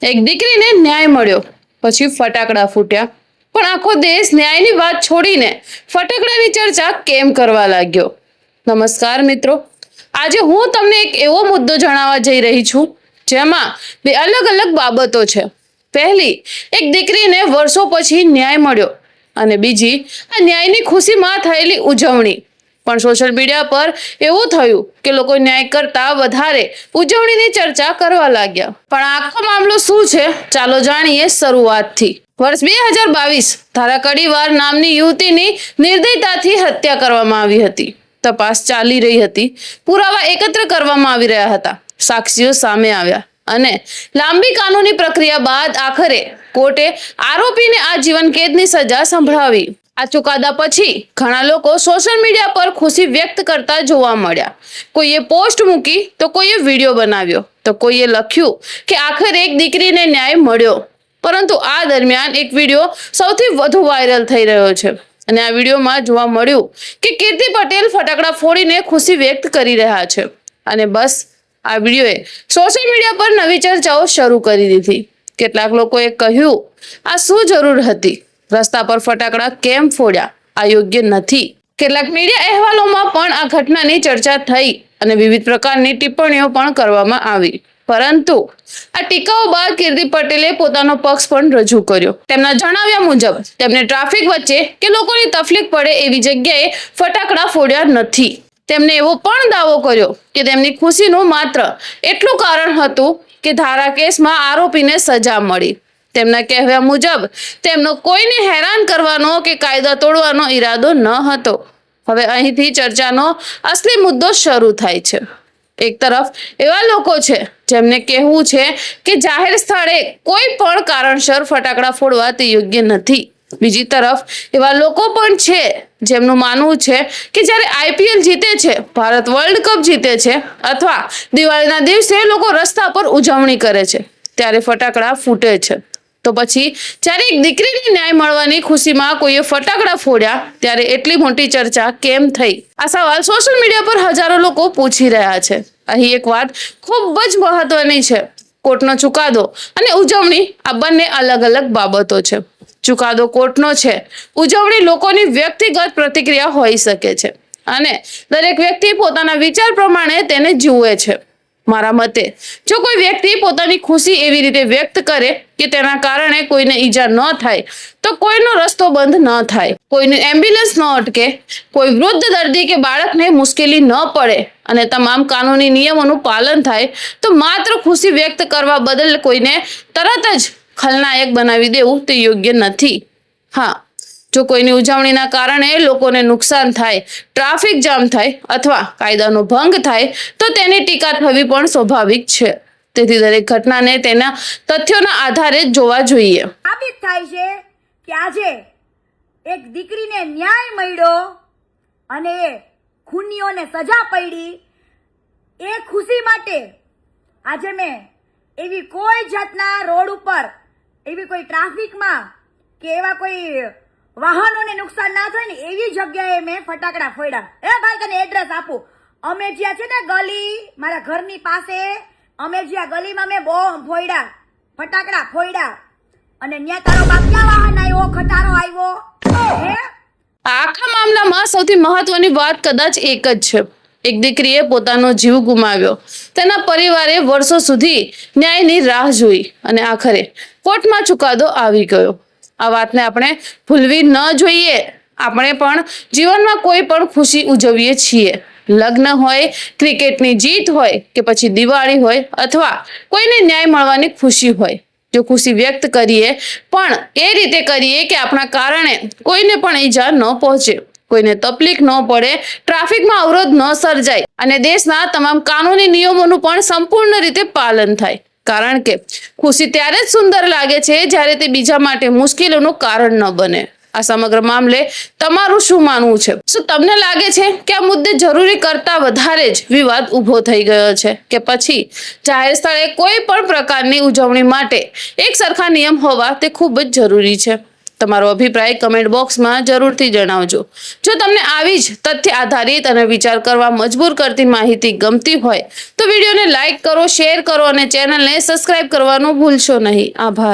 એક દીકરીને ન્યાય મળ્યો, પછી ફટાકડા ફૂટ્યા, પણ આખો દેશ ન્યાયની વાત છોડીને ફટાકડાની ચર્ચા કેમ કરવા લાગ્યો? નમસ્કાર મિત્રો, આજે હું તમને એક એવો મુદ્દો જણાવવા જઈ રહી છું જેમાં બે અલગ અલગ બાબતો છે. પહેલી, એક દીકરીને વર્ષો પછી ન્યાય મળ્યો, અને બીજી આ ન્યાયની ખુશીમાં થયેલી ઉજવણી. પણ સોશિયલ મીડિયા પર એવું થયું કે લોકો ન્યાય કરતા વધારે ઉજવણીની ચર્ચા કરવા લાગ્યા. પણ આખો મામલો શું છે, ચાલો જાણીએ શરૂઆતથી. વર્ષ 2022 ધારાકડીવાર નામની યુવતીની નિર્દયતાથી હત્યા કરવામાં આવી હતી. તપાસ ચાલી રહી હતી, પુરાવા એકત્ર કરવામાં આવી રહ્યા હતા, સાક્ષીઓ સામે આવ્યા, અને લાંબી કાનૂની પ્રક્રિયા બાદ આખરે કોર્ટે આરોપીને આજીવન કેદની સજા સંભળાવી. આ ચુકાદા પછી ઘણા લોકો સોશિયલ મીડિયા પર ખુશી વ્યક્ત કરતા જોવા મળ્યા. કોઈએ પોસ્ટ મૂકી તો કોઈએ વિડીયો બનાવ્યો, તો કોઈએ લખ્યું કે આખરે એક દીકરીને ન્યાય મળ્યો. પરંતુ આ દરમિયાન એક વિડીયો સૌથી વધુ વાયરલ થઈ રહ્યો છે, અને આ વિડીયોમાં જોવા મળ્યું કે કીર્તિ પટેલ ફટાકડા ફોડીને ખુશી વ્યક્ત કરી રહ્યા છે. અને બસ આ વિડીયોએ સોશિયલ મીડિયા પર નવી ચર્ચાઓ શરૂ કરી દીધી. કેટલાક લોકોએ કહ્યું, આ શું જરૂર હતી? રસ્તા પર ફટાકડા કેમ ફોડ્યા? આ યોગ્ય નથી. કેટલાક મીડિયા અહેવાલોમાં પણ આ ઘટનાની ચર્ચા થઈ અને વિવિધ પ્રકારની ટિપ્પણીઓ પણ કરવામાં આવી. પરંતુ આ ટીકાઓ બાદ કીર્તિ પટેલે પોતાનો પક્ષ પણ રજૂ કર્યો. તેમના જણાવ્યા મુજબ તેમને ટ્રાફિક વચ્ચે કે લોકોની તકલીફ પડે એવી જગ્યાએ ફટાકડા ફોડ્યા નથી. તેમને એવો પણ દાવો કર્યો કે તેમની ખુશીનું માત્ર એટલું કારણ હતું કે ધારા કેસમાં આરોપીને સજા મળી. તેમના કહેવા મુજબ તેમનો કોઈને હેરાન કરવાનો કે કાયદા તોડવાનો ઈરાદો ન હતો. હવે અહીંથી ચર્ચાનો અસલી મુદ્દો શરૂ થાય છે. એક તરફ એવા લોકો છે જેમને કહેવું છે કે જાહેર સ્થળે કોઈ પણ કારણસર ફટાકડા ફોડવા તે યોગ્ય નથી. બીજી તરફ એવા લોકો પણ છે જેમનું માનવું છે કે જ્યારે IPL જીતે છે, ભારત વર્લ્ડ કપ જીતે છે, અથવા દિવાળીના દિવસે લોકો રસ્તા પર ઉજવણી કરે છે, ત્યારે ફટાકડા ફૂટે છે. તો પછી જ્યારે એક દીકરીને ન્યાય મળવાની ખુશીમાં કોઈએ ફટાકડા ફોડ્યા, ત્યારે એટલી મોટી ચર્ચા કેમ થઈ? આ સવાલ સોશિયલ મીડિયા પર હજારો લોકો પૂછી રહ્યા છે. અહીં એક વાત ખૂબ જ મહત્વની છે. કોર્ટનો ચુકાદો અને ઉજવણી આ બંને અલગ અલગ બાબતો છે. ચુકાદો કોર્ટનો છે, ઉજવણી લોકોની વ્યક્તિગત પ્રતિક્રિયા હોઈ શકે છે, અને દરેક વ્યક્તિ પોતાના વિચાર પ્રમાણે તેને જુએ છે. મારા મતે જો કોઈ વ્યક્તિ પોતાની ખુશી એવી રીતે વ્યક્ત કરે કે તેના કારણે કોઈને ઈજા ન થાય, તો કોઈનો રસ્તો બંધ ન થાય, કોઈની એમ્બ્યુલન્સ ન અટકે, કોઈ વૃદ્ધ દર્દી કે બાળકને મુશ્કેલી ન પડે, અને તમામ કાનૂની નિયમોનું પાલન થાય, તો માત્ર ખુશી વ્યક્ત કરવા બદલ કોઈને તરત જ ખલનાયક બનાવી દેવું તે યોગ્ય નથી. હા, જો કોઈની ઉજવણીના કારણે લોકોને નુકસાન થાય, ટ્રાફિક જામ થાય, અથવા કાયદાનો ભંગ થાય, તો તેની ટીકા થવી પણ સ્વાભાવિક છે. તેથી દરેક ઘટનાને તેના તથ્યોના આધારે જ જોવા જોઈએ. સાબિત થાય છે કે આજે એક દીકરીને ન્યાય મળ્યો અને ખૂનીઓને સજા પડી, એ ખુશી માટે આજે મેં એવી કોઈ જાતના રોડ ઉપર, એવી કોઈ ટ્રાફિકમાં કે એવા કોઈ વાહનોને નુકસાન ના થાય ને એવી જગ્યાએ મેં ફટાકડા ફોડ્યા. એ ભાઈ તને એડ્રેસ આપું. અમે જ્યાં છે ને ગલી, મારા ઘરની પાસે, અમે જ્યાં ગલીમાં મેં બોમ્બ ફોડ્યા, ફટાકડા ફોડ્યા, અને ન્યા તારો બાપ ક્યાં વાહન આવ્યો, ખટારો આવ્યો? હે, આખા મામલામાં સૌથી મહત્વની વાત કદાચ એક જ છે. એક દીકરીએ પોતાનો જીવ ગુમાવ્યો, તેના પરિવારે વર્ષો સુધી ન્યાયની રાહ જોઈ, અને આખરે કોર્ટમાં ચુકાદો આવી ગયો. આ વાતને આપણે ભૂલવી ન જોઈએ. આપણે પણ જીવનમાં કોઈ પણ ખુશી ઉજવીએ છીએ. લગ્ન હોય, ક્રિકેટની જીત હોય, કે પછી દિવાળી હોય, અથવા કોઈને ન્યાય મળવાની ખુશી હોય. જો ખુશી વ્યક્ત કરીએ, પણ એ રીતે કરીએ કે આપણા કારણે કોઈને પણ ઈજા ન પહોંચે, કોઈને તકલીફ ન પડે, ટ્રાફિકમાં અવરોધ ન સર્જાય, અને દેશના તમામ કાનૂની નિયમોનું પણ સંપૂર્ણ રીતે પાલન થાય. કારણ કે ખુશી ત્યારે જ સુંદર લાગે છે જ્યારે તે બીજા માટે મુશ્કેલીનું કારણ ન બને. આ સમગ્ર મામલે તમારું શું માનવું છે? શું તમને લાગે છે કે આ મુદ્દે જરૂરી કરતા વધારે જ વિવાદ ઊભો થઈ ગયો છે, કે પછી જાહેર સ્થળે કોઈ પણ પ્રકારની ઉજવણી માટે એક સરખા નિયમ હોવા તે ખૂબ જ જરૂરી છે? તમારો અભિપ્રાય કમેન્ટ બોક્સમાં જરૂરથી જણાવજો. જો તમને આવી જ તથ્ય આધારિત અને વિચાર કરવા મજબૂર કરતી માહિતી ગમતી હોય તો વિડીયોને લાઈક કરો, શેર કરો અને ચેનલને સબસ્ક્રાઇબ કરવાનું ભૂલશો નહીં. આભાર.